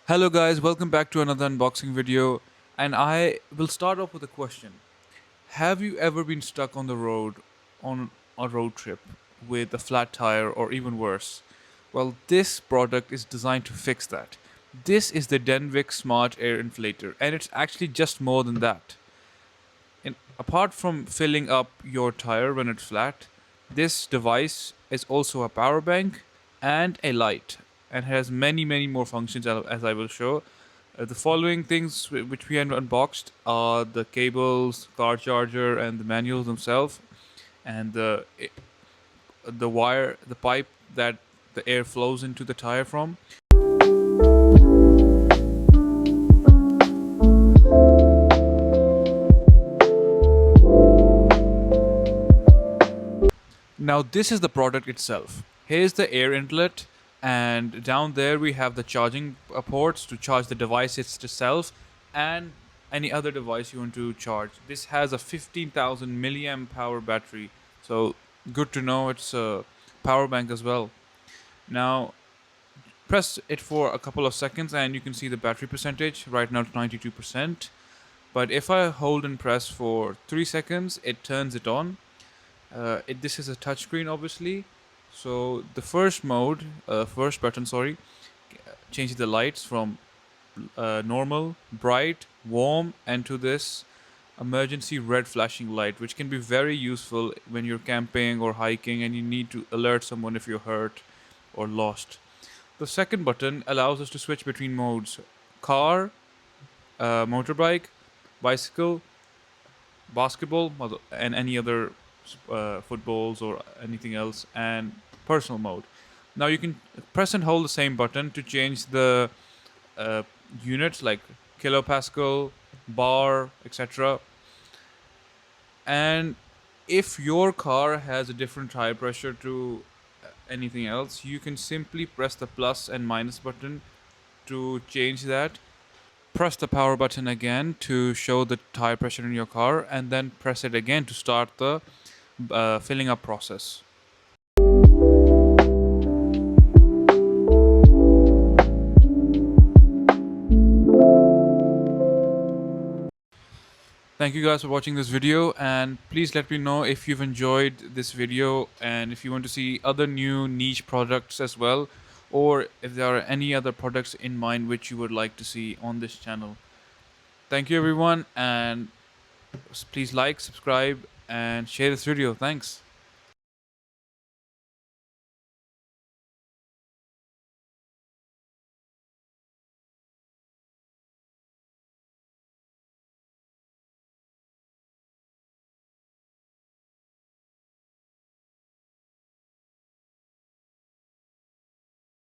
Hello guys, welcome back to another unboxing video, and I will start off with a question. Have you ever been stuck on the road on a road trip with a flat tire or even worse? Well, this product is designed to fix that. This is the DENVIX Smart Air Inflator, and it's actually just more than that. Apart from filling up your tire when it's flat, this device is also a power bank and a light, and has many more functions as I will show. The following things which we have unboxed are the cables, car charger, and the manuals themselves, and the wire, the pipe that the air flows into the tire from. Now this is the product itself. Here's the air inlet, and down there we have the charging ports to charge the device itself and any other device you want to charge. This has a 15,000 milliamp hour battery, so good to know it's a power bank as well. Now press it for a couple of seconds and you can see the battery percentage. Right now it's 92%, but if I hold and press for 3 seconds it turns it on. This is a touchscreen, obviously. So the first button, sorry, changes the lights from normal, bright, warm, and to this emergency red flashing light, which can be very useful when you're camping or hiking and you need to alert someone if you're hurt or lost. The second button allows us to switch between modes: car, motorbike, bicycle, basketball, and any other footballs or anything else, and personal mode. Now you can press and hold the same button to change the uh, units like kilopascal, bar, etc. And if your car has a different tire pressure to anything else, you can simply press the plus and minus button to change that. Press the power button again to show the tire pressure in your car, and then press it again to start the filling up process. Thank you guys for watching this video, and please let me know if you've enjoyed this video and if you want to see other new niche products as well, or if there are any other products in mind which you would like to see on this channel. Thank you everyone, and please like, subscribe, and share this video. Thanks.